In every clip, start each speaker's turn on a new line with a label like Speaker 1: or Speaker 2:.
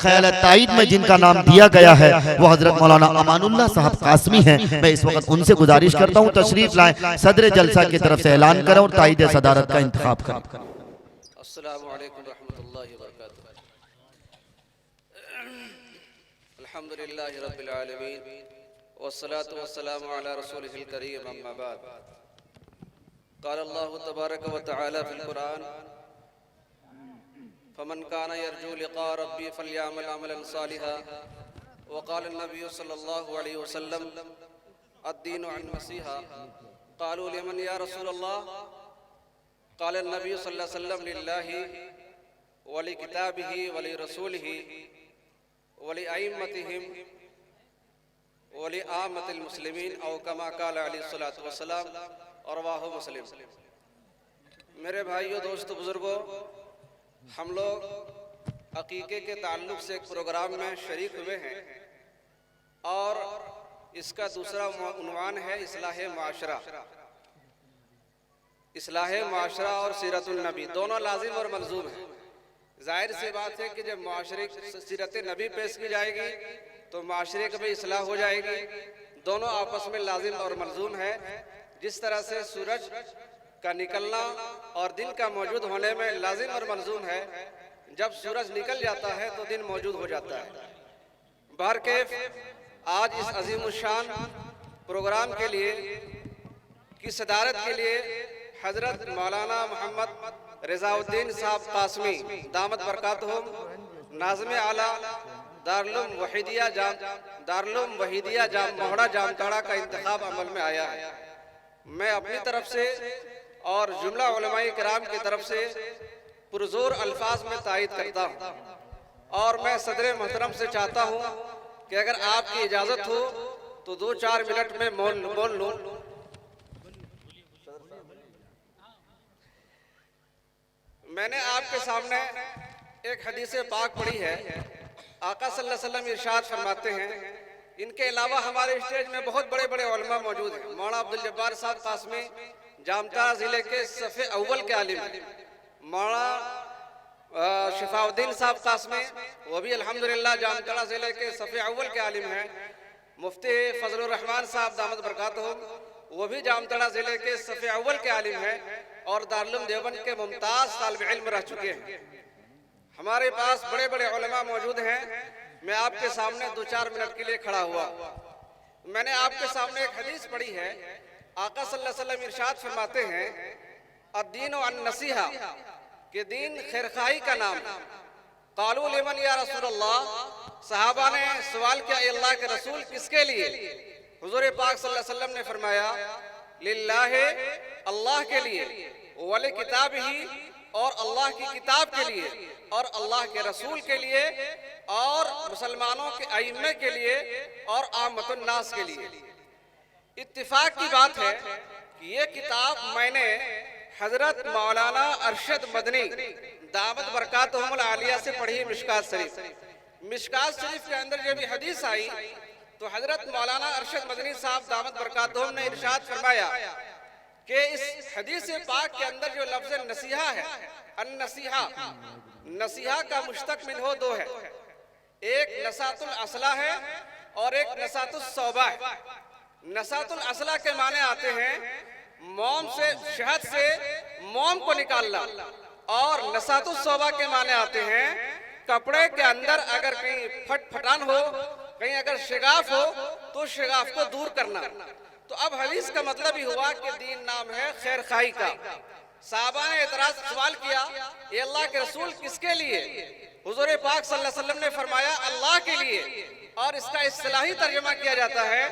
Speaker 1: ख्याल है ताईद में जिनका नाम दिया गया है वो हजरत मौलाना अमानुल्लाह साहब कासमी हैं। मैं इस वक्त उनसे गुजारिश करता हूँ तशरीफ लाएं, सदर जलसा की तरफ से ऐलान करें और ताईद सदारत का इंतखाब करें।
Speaker 2: अस्सलामु अलैकुम रहमतुल्लाहि व बरकातुहू। अल्हम्दुलिल्लाहि रब्बिल आलमीन वस्सलातु वस्सलामु अला रसूलिहिल करीम, अम्मा बाद। क़ाल अल्लाहु तबारक व तआला फ़िल कुरान, फ़मन काना यरजू लिक़ा रब्बी फ़लयअमल अमलन सालिहा व क़ाल नबी सल्लल्लाहु अलैहि वसल्लम अद्दीनु अन नसीहा। क़ालू लिमन या रसूलल्लाह? क़ाल नबी सल्लल्लाहु अलैहि वसल्लम लिल्लाहि व लिकिताबिहि व लिरसूलिहि व लिअइम्मतिहिम व लिआम्मतिल मुस्लिमीन औ कमा क़ाल अलैहि सल्लतु वस्सलाम, रवाहु मुस्लिम। मेरे भाइयों, दोस्तों, बुजुर्गों, हम लोग अकीके के ताल्लुक़ से एक प्रोग्राम में शरीक हुए हैं और इसका दूसरा उन्वान है इस्लाहे माशरा। इस्लाहे माशरा और सीरतुल नबी दोनों लाजिम और मलजूम हैं। जाहिर सी बात है कि जब माशरे सीरत नबी पेश की जाएगी तो माशरे की भी इस्लाह हो जाएगी। दोनों आपस में लाजिम और मलजूम है। जिस तरह से सूरज का निकलना और दिन का मौजूद होने में लाजिम और मलजूम है, जब सूरज निकल जाता है तो दिन मौजूद हो जाता है। बहरकैफ आज इस अजीमुशान प्रोग्राम के लिए की सदारत के लिए हजरत मौलाना मोहम्मद रज़ाउद्दीन साहब कासमी दामत बरकातहुम नाज़िम आला दारुल वहीदिया जाम मोहड़ा जामताड़ा का इंतखाब अमल में आया है। मैं अपनी तरफ से और जुमला उलमाए किराम की तरफ से पुरजोर अल्फाज में तायद करता हूँ और मैं सदर मोहतरम से चाहता हूँ कि अगर आपकी इजाज़त हो तो 2-4 मिनट में बोल लूँ। मैंने आपके सामने एक हदीस पाक पढ़ी है। आका सल्लल्लाहु अलैहि वसल्लम इरशाद फरमाते हैं, इनके अलावा हमारे स्टेज में बहुत बड़े बड़े उलमा मौजूद हैं। मौलाना अब्दुल जब्बार साहब कासमी जामताड़ा ज़िले के सफ़े अव्वल के आलिम हैं। मौलाना शिफाउद्दीन साहब कासमी वो भी अल्हम्दुलिल्लाह जामताड़ा ज़िले के सफ़े अव्वल के आलिम हैं। मुफ्ती फजलुर रहमान साहब दामत बरकातहुम वो भी जामताड़ा ज़िले के सफ़े अव्वल के आलिम हैं और दारुल देवबंद के मुमताज़ तालिब इल्म रह चुके हैं। हमारे पास बड़े बड़े उलमा मौजूद हैं। मैं आपके सामने 2-4 मिनट के लिए खड़ा हुआ। मैंने आपके सामने एक हदीस पढ़ी है। आका सल्लल्लाहु अलैहि वसल्लम इरशाद फरमाते हैं, अद्दीनु अन नसीहा, कि दीन खैरखाई का नाम। क़ालू लिमन या रसूलल्लाह? सहाबा ने सवाल किया, अल्लाह के रसूल किसके लिए? हुज़ूर पाक सल्लल्लाहु अलैहि वसल्लम ने फरमाया, लिल्लाहि, अल्लाह के लिए, वली किताबिही, और अल्लाह की किताब के लिए, और अल्लाह के रसूल के लिए, और मुसलमानों के अइम्मे के लिए, और आमतुन नास के लिए। इत्तिफाक की बात है कि ये किताब मैंने हजरत मौलाना अरशद मदनी दामत बरकातहुमुल आलिया से पढ़ी मिशकात शरीफ। मिशकात शरीफ के अंदर जब हदीस आई तो हजरत मौलाना अरशद मदनी साहब दामत बरकातहुम ने इरशाद फरमाया कि इस हदीस पाक के अंदर जो लफ्ज़ नसीहा है, अन नसीहा, नसीहा का मुश्तक मिन्हो 2 है। एक नसातुल असला है और एक नसातुल सौबा है। नसातुल असला के माने आते हैं मोम से, शहद से मोम को निकालना, और नसातुल सौबा के माने आते हैं कपड़े के अंदर अगर कहीं फटान हो, कहीं अगर शिगाफ हो तो शिगाफ को दूर करना। तो अब हदीस का मतलब ही हुआ कि दीन नाम है खैर खाई का। साहबा ने एतराज सवाल किया, ये अल्लाह के रसूल किसके लिए? हुजूर पाक सल्लल्लाहु अलैहि वसल्लम ने फरमाया, अल्लाह के लिए। और इसका इस्तिलाही तर्जुमा किया जाता है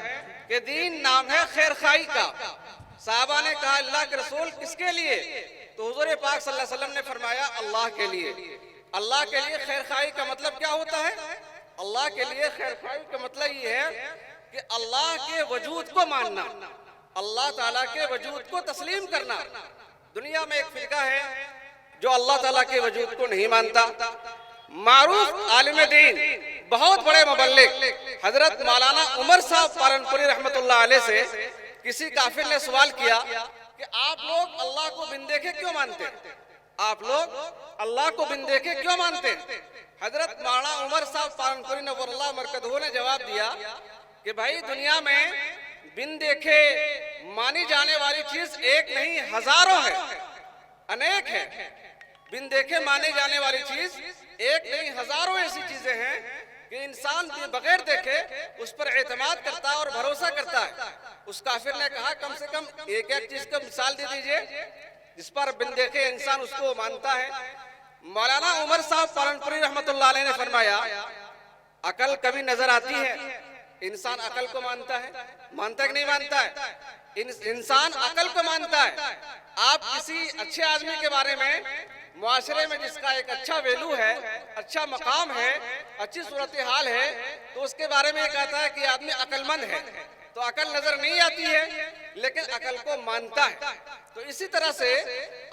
Speaker 2: कि दीन नाम है खैर खाई का। साहबा ने कहा, अल्लाह के रसूल किसके लिए? तो हुजूर पाक सल्लल्लाहु अलैहि वसल्लम ने फरमाया, अल्लाह के लिए। अल्लाह के लिए खैर खाई का मतलब क्या होता है? अल्लाह के लिए खैर खाई का मतलब ये है कि अल्लाह के वजूद को मानना, अल्लाह ताला के वजूद को तस्लीम करना। दुनिया में एक फिरका है जो अल्लाह ताला के वजूद को नहीं मानता। मारूफ आलिम दीन, बहुत बड़े मुबल्लिग हजरत मौलाना उमर साहब पालनपुरी रहमतुल्लाह अलैह से किसी काफिर ने सवाल किया कि आप लोग अल्लाह को बिन देखे क्यों मानते हैं? आप लोग अल्लाह को बिन देखे क्यों मानते हैं? हजरत मौलाना उमर साहब पालनपुरी नवरुल्लाह मरकज़हू ने जवाब दिया कि भाई दुनिया में बिन देखे मानी जाने वाली चीज एक नहीं हजारों है, अनेक है। बिन देखे माने जाने वाली चीज एक नहीं हजारों ऐसी चीजें हैं कि इंसान बगैर देखे उस पर एतमाद करता है और भरोसा करता है। उस काफिर ने कहा कम से कम एक एक चीज का मिसाल दे दीजिए जिस पर बिन देखे इंसान उसको मानता है। मौलाना उमर साहब पालनपुरी रहमतुल्लाह अलैह ने फरमाया, अकल कभी नजर आती है, इंसान अकल को मानता है, मानता है कि नहीं मानता है? इंसान अकल को मानता है। आप किसी अच्छे आदमी के बारे में मुआशरे में जिसका एक अच्छा वैल्यू है, अच्छा मकाम है, अच्छी सूरत हाल है, तो उसके बारे में कहता है कि आदमी अकलमंद है। तो अकल नजर नहीं आती है लेकिन अकल को मानता है। तो इसी तरह से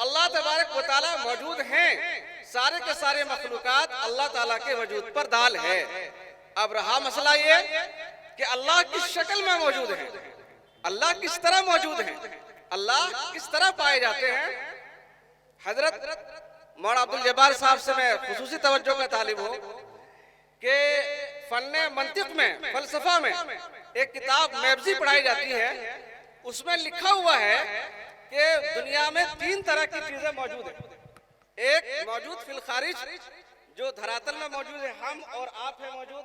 Speaker 2: अल्लाह तबारक व तआला मौजूद हैं, सारे के सारे मखलूकात अल्लाह ताला के वजूद पर दाल है। अब रहा मसला ये कि अल्लाह किस शक्ल में मौजूद है, अल्लाह किस तरह मौजूद है, अल्लाह किस तरह पाए जाते हैं। हजरत मौलाना अब्दुल जब्बार साहब से मैं खुसूसी तवज्जो का तालिब हूँ कि फन्ने मंतिक में, फलसफा में एक किताब मैब्जी पढ़ाई जाती है, उसमें लिखा हुआ है कि दुनिया में तीन तरह की चीजें मौजूद है। एक मौजूद फिल खारिज जो धरातल में मौजूद है, हम और आप है मौजूद,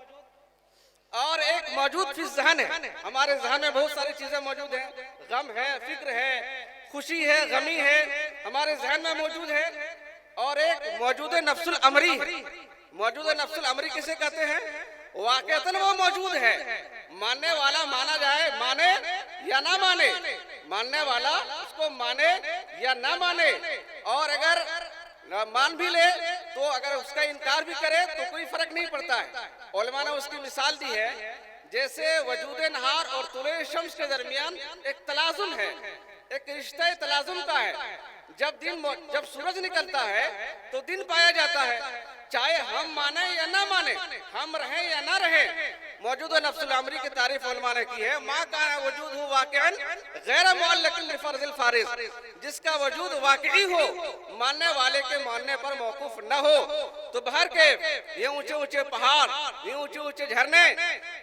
Speaker 2: और एक मौजूद फिल ज़हन है, हमारे ज़हन में बहुत सारी चीजें मौजूद हैं, गम है, फिक्र है, खुशी है, गमी है, हमारे ज़हन में मौजूद है। और एक मौजूद नफ्सुल अमरी है। मौजूद नफ्सुल अमरी किसे कहते हैं? वाक़तन वो मौजूद है, मानने वाला माना जाए, माने या ना माने, मानने वाला उसको माने या ना माने, और अगर मान भी ले तो अगर उसका इनकार भी करे तो कोई फर्क नहीं पड़ता है। उलमा ने उसकी मिसाल दी है जैसे वजूद नहार और तुले शम्स के दरमियान एक तलाजुम है, एक रिश्ता तलाजुम का है। जब सूरज निकलता है तो दिन पाया जाता है, चाहे हम माने या ना माने, हम रहे या ना रहे। मौजूद नफ्सुल अमरी की तारीफ उलमा ने की है, माँ का वजूद हो वाक़िअन गैर मुअल्लक़िन बिफ़र्ज़िल फारिज़, जिसका वजूद वाक़ई हो, मानने वाले के मानने पर मौकूफ न हो। तो बहर के ये ऊंचे ऊंचे पहाड़, ये ऊंचे ऊंचे झरने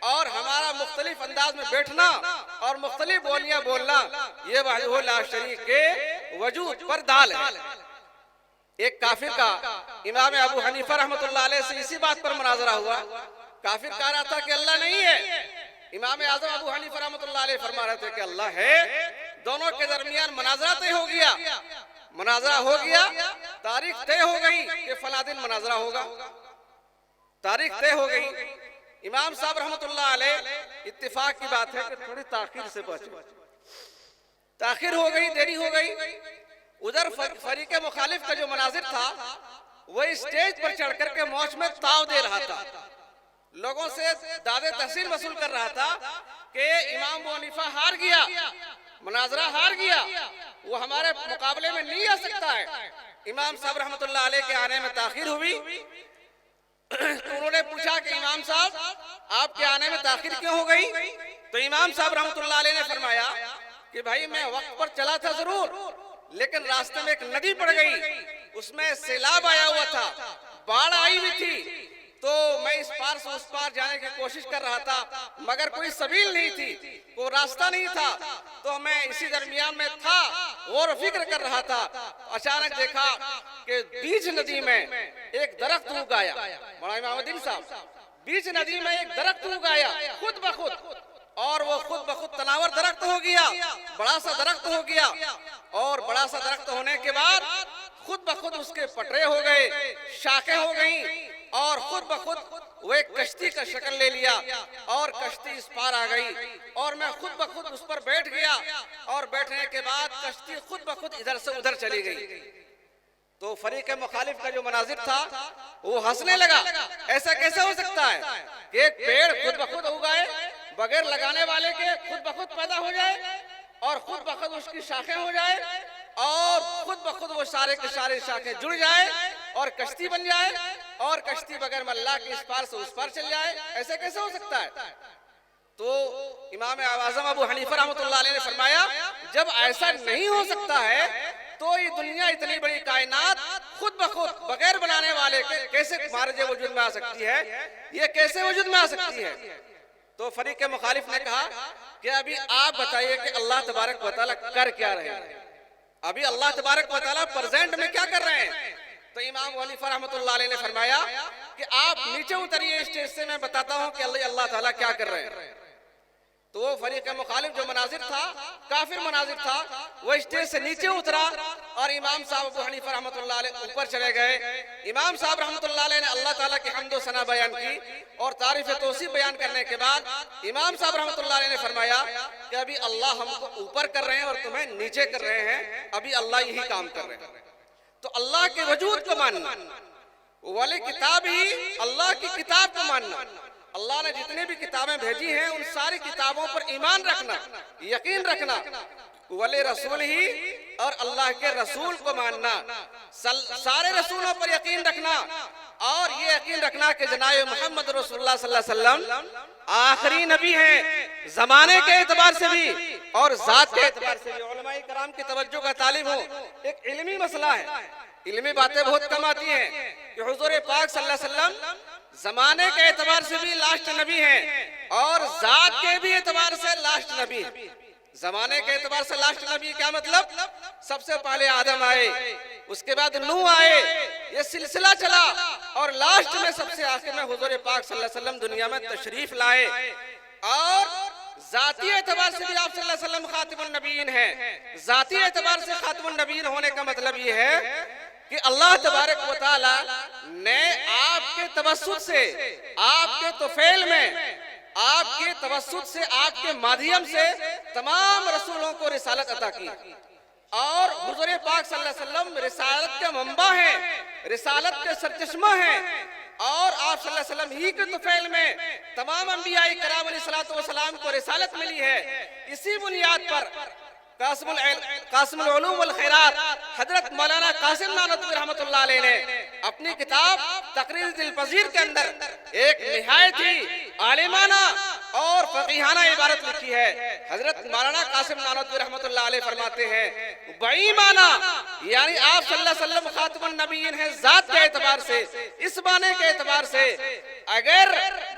Speaker 2: और हमारा मुख्तलिफ अंदाज में बैठना और मुख्तलिफ बोलियां बोलना, ये वहदहू ला शरीक के वजूद पर दाल है। एक काफिर का इमाम अबू हनीफा रहमतुल्लाह अलैह से इसी बात पर मुनाजरा हुआ। काफिर कह रहा था कि अल्लाह नहीं है, इमाम आज़म अबू हनीफा रहमतुल्लाह अलैह फरमा रहे थे कि अल्लाह है। दोनों के दरमियान मुनाजरा तय हो गया, मुनाजरा हो गया, तारीख तय हो गई कि फला दिन मुनाजरा होगा, तारीख तय हो गई। इमाम साहब रहमतुल्लाह अलैह, इत्तेफाक की बात है कि थोड़ी ताखीर से पहुंचे, ताखीर हो गई, देरी हो गई। उधर फरीके मुखालिफ का जो मनाजिर था वह स्टेज पर चढ़ करके मौज में ताव दे रहा था, लोगों से दादे तहसील वसूल कर रहा था कि इमाम अबू हनीफा हार गया, मुनाजरा हार गया, वो हमारे मुकाबले में नहीं आ सकता है। इमाम साहब रहमतुल्लाह अलैह के आने में ताखीर हुई तो उन्होंने पूछा कि इमाम साहब आपके आने में ताखीर क्यों हो गई? तो इमाम साहब रहमतुल्लाह अलैह ने फरमाया कि भाई मैं वक्त पर चला था जरूर, लेकिन रास्ते में एक नदी पड़ गई, उसमें सैलाब आया हुआ था, बाढ़ आई हुई थी, तो मैं इस पार से उस पार जाने की कोशिश कर रहा था, मगर कोई सबील नहीं थी, कोई रास्ता नहीं था। तो मैं इसी दरमियान में था और फिक्र कर रहा था। अचानक देखा कि बीच नदी में एक दरख्त उग आया, मौलाना इमामुद्दीन साहब, बीच नदी में एक दरख्त उग आया खुद ब खुद, और वो खुद ब खुद तनावर दरख्त हो गया, बड़ा सा दरख्त हो गया, और बड़ा सा दरख्त होने के बाद खुद ब खुद उसके पटरे हो गए, शाखें हो गई, और खुद ब खुद वो एक कश्ती का शक्ल ले लिया, और कश्ती इस पार आ गई, और मैं खुद ब खुद उस पर बैठ गया, और बैठने के बाद कश्ती खुद ब खुद इधर से उधर चली गई। तो फरीक मुखालिफ का जो मनाजिर था वो हंसने लगा, ऐसा कैसे हो सकता है कि एक पेड़ खुद ब खुद उगाए, बगैर लगाने वाले के खुद ब खुद पैदा हो जाए, और खुद ब खुद उसकी शाखें हो जाए, और खुद ब खुद वो सारे के सारे शाखें जुड़ जाए और कश्ती बन जाए, और कश्ती बगैर मल्ला के इस पार से उस पार चल जाए, ऐसे कैसे हो सकता है? तो इमाम आज़म अबू हनीफा रहमतुल्लाह अलैह ने फरमाया, जब ऐसा नहीं हो सकता है तो ये दुनिया इतनी बड़ी कायनात खुद ब खुद बगैर बनाने वाले के कैसे मारज वजूद में आ सकती है, ये कैसे वजूद में आ सकती है। तो फरीक मुखालिफ ने कहा कि अभी आप बताइए कि अल्लाह तबारक व तआला कर क्या रहे हैं, अभी अल्लाह तबारक व तआला प्रेजेंट में क्या कर रहे हैं। तो इमाम अबू हनीफा रहमतुल्लाह अलैह ने फरमाया कि आप नीचे उतरिए स्टेज से, मैं बताता हूं कि अल्लाह ताला क्या कर रहे हैं। तो वो फरीक मुखालिफ जो मनाजिर था, काफिर मनाजिर था, वो स्टेज से नीचे उतरा और इमाम साहब अबू हनीफा रहमतुल्लाह अलैह ऊपर चले गए। इमाम साहब रहमतुल्लाह अलैह ने अल्लाह ताला की हम्द व सना बयान की और तारीफ तौसीफ बयान करने के बाद इमाम साहब रहमतुल्लाह अलैह ने फरमाया कि अभी अल्लाह हमको ऊपर कर रहे हैं और तुम्हें नीचे कर रहे हैं, अभी अल्लाह यही काम कर रहे हैं। तो अल्लाह के वजूद को मानना, वाले किताब ही अल्लाह की किताब को मानना, अल्लाह ने जितने भी किताबें भेजी हैं उन सारी किताबों पर ईमान रखना, यकीन रखना, वाले रसूल ही और अल्लाह के रसूल को मानना, सारे रसूलों पर यकीन रखना और ये यकीन रखना कि जनाब मोहम्मद रसूलुल्लाह सल्लल्लाहु अलैहि वसल्लम आखिरी नबी हैं, जमाने के एतबार से भी और जात के एतबार से भी। उलमाए कराम की तवज्जो का तालिब हो, एक इल्मी मसला है, इल्मी बातें बहुत कम आती हैं कि हुजूर पाक सल्लल्लाहु अलैहि वसल्लम जमाने के एतबार से भी लास्ट नबी हैं और जात के भी एतबार से लास्ट नबी है। जमाने के एतबार से लास्ट नबी क्या मतलब? सबसे पहले आदम आए, उसके बाद नूह आए, ये सिलसिला चला और लास्ट में सबसे आखिर में हुजूर पाक सल्लल्लाहु अलैहि वसल्लम दुनिया में तशरीफ लाए। और जाती एतबार से भी आप सल्लल्लाहु अलैहि वसल्लम खातिमुन नबीयीन हैं। जाती एतबार से खातिमुन नबीयीन होने का मतलब ये है कि अल्लाह तबारक व तआला ने आपके तवस्सुत से, आपके तुफैल में, आपके तवस्सुत से, आपके माध्यम से तमाम रसूलों को रिसालत अता की और हुजूर पाक सल्लल्लाहु अलैहि वसल्लम रिसालत के मंबा हैं, रिसालत के सरचश्मा हैं और आप सल्लल्लाहु अलैहि वसल्लम ही के तुफैल में तमाम अंबिया किराम अलैहिस्सलातु वस्सलाम को रिसालत मिली है। इसी बुनियाद पर कासिमुल उलूम वल खैरात हजरत मौलाना कासिम नानवी रहमतुल्लाह अलैह ने अपनी किताब तकरीर दिल पजीर के अंदर एक निहायत ही आलिमाना और फकीहाना इबारत लिखी है। हजरत मौलाना कासिम नानवी रहमतुल्लाह अलैह फरमाते हैं बेईमाना, यानी आप सल्लल्लाहु अलैहि वसल्लम खातिमुन नबीयीन हैं जात के एतबार से, इस बाने के एतबार से, अगर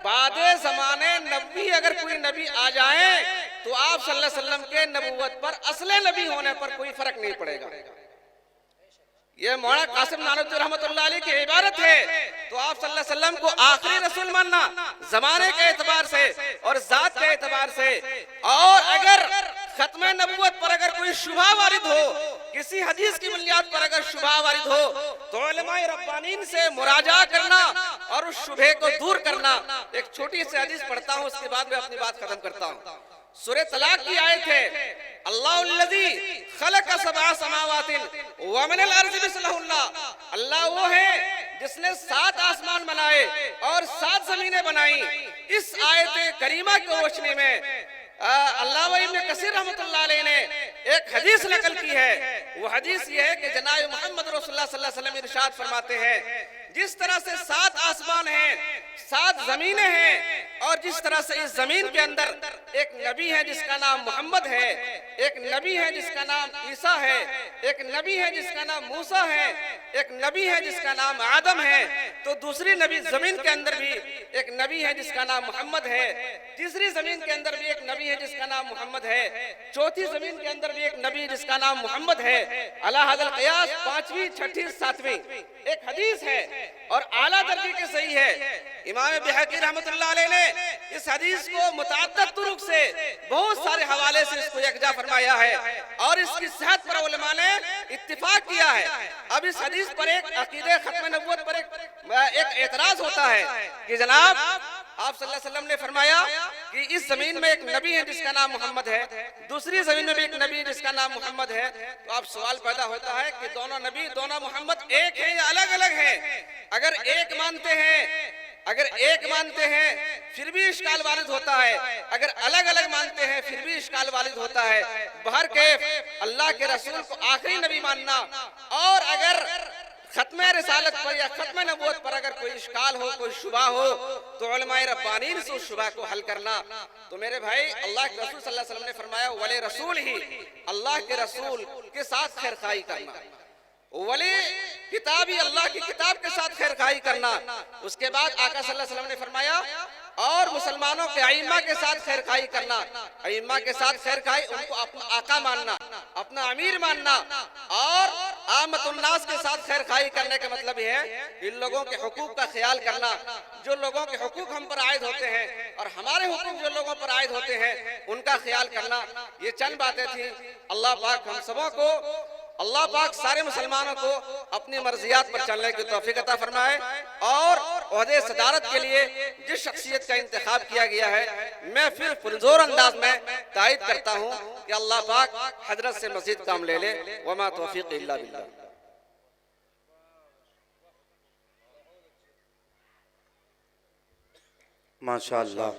Speaker 2: बादे ज़माने नबी अगर कोई नबी आ जाए तो आप सल्लल्लाहु अलैहि वसल्लम के नबूवत पर, असले नबी होने पर कोई फर्क नहीं पड़ेगा। ये मौलाना कासिम नानवी रहमतुल्लाह अलैह की इबारत है। तो आप सल्लल्लाहु अलैहि वसल्लम को आखिरी रसूल मानना जमाने के एतबार से और जात के एतबार से, और अगर खत्म नबूवत पर अगर कोई शुबहा वारिद हो, किसी हदीस की बुनियाद पर अगर शुबहा वारिद हो तो उलमाए रब्बानीन से मुराजा करना और उस शुबहे को दूर करना। एक छोटी सी हदीस पढ़ता हूँ, उसके बाद मैं अपनी बात खत्म करता हूँ। सूरह तलाक की आयत है, अल्लाहुल्लज़ी खलक़ सबअ समावातिन व मिनल अर्ज़ि मिस्लहुन्ना, अल्लाह वो है जिसने 7 आसमान बनाए और 7 जमीनें बनाई। इस आयत करीमा की रोशनी में अल्लामा इब्न कसीर रहमतुल्लाह अलैह ने एक हदीस नकल की है। वो हदीस ये है कि जनाब मोहम्मद रसूलुल्लाह सल्लल्लाहु अलैहि वसल्लम इरशाद फरमाते हैं, जिस तरह से 7 आसमान हैं, 7 जमीनें हैं और जिस तरह से इस जमीन के अंदर एक नबी है जिसका नाम मोहम्मद है, एक नबी है जिसका नाम ईसा है, एक नबी है जिसका नाम मूसा है, एक नबी है जिसका नाम आदम है, तो दूसरी नबी जमीन के अंदर भी एक नबी है जिसका नाम मोहम्मद है, तीसरी जमीन के अंदर भी एक नबी है जिसका नाम मोहम्मद है, चौथी जमीन के अंदर भी एक नबी जिसका नाम मोहम्मद है। अला हदल क़ियास 5वीं, 6ठी, 7वीं एक हदीस है और आला दर्जे के सही है। इमाम बिहक़ी रहमतुल्लाह अलैह ने इस हदीस को मुतअद्दिद तुरुक से, बहुत सारे हवाले से इसको यकजा फरमाया है और इसकी सेहत पर उलमा ने इत्तिफाक किया है। अब इस हदीस पर एक अकीदे खत्म नबूवत पर एक एतराज होता है कि जनाब आप सल्लल्लाहु अलैहि वसल्लम ने फरमाया कि इस जमीन में एक नबी है जिसका नाम मोहम्मद है, दूसरी जमीन में भी एक नबी है जिसका नाम मोहम्मद है। तो अब सवाल पैदा होता है कि दोनों नबी, दोनों मोहम्मद एक है या अलग अलग हैं? अगर एक मानते हैं फिर भी इश्काल वालिद होता है, अगर अलग अलग मानते हैं फिर भी इश्काल वालिद होता है। बहर कैफ अल्लाह के रसूल को आखिरी नबी मानना और अगर खत्म रिसालत पर या खत्म नबूवत पर अगर कोई इश्काल हो, कोई शुबा हो तो उलमाए रब्बानीन से उस शुबा को हल करना। तो मेरे भाई, अल्लाह के रसूल सल्लल्लाहु अलैहि वसल्लम ने फरमाया वले रसूल ही, अल्लाह के रसूल के साथ खैरखाई करना। वली किताब ही अल्लाह की किताब के साथ खैर खाई करना। उसके बाद आका सल्लल्लाहु अलैहि वसल्लम ने फरमाया और मुसलमानों के अइम्मा के साथ खैर खाई करना। अइम्मा के साथ खैर खाई, उनको अपना आका मानना, अपना अमीर मानना। और आमतुन्नास के साथ खैर खाई करने का मतलब यह है इन लोगों के हुकूक का ख्याल करना। जो लोगों के हुकूक हम पर आयद होते हैं और हमारे हुकूक जो लोगों पर आयद होते हैं उनका ख्याल करना। ये चंद बातें थी। अल्लाह पाक हम सबों को, अल्लाह पाक सारे मुसलमानों को अपनी मर्जियात पर चलने की तौफीक अता फरमाए। और ओहदे सदारत के लिए जिस शख्सियत का इंतखाब किया गया है, मैं फिर पुरजोर अंदाज में तायद करता हूँ कि अल्लाह पाक हजरत से मजीद काम ले ले। वमा तौफीक इल्ला बिल्लाह।
Speaker 1: माशाअल्लाह,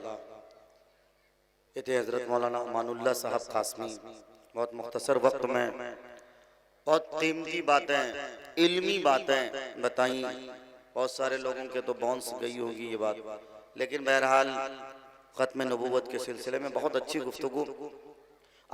Speaker 1: ये थे हजरत मौलाना अमानुल्लाह साहब कासमी। बहुत मुख्तसर वक्त में बहुत कीमती बातें, इल्मी बातें बताई। बहुत सारे लोगों के तो बाउंस गई होगी ये बात, लेकिन बहरहाल ख़त्म नबूवत के सिलसिले में बहुत अच्छी गुफ्तगू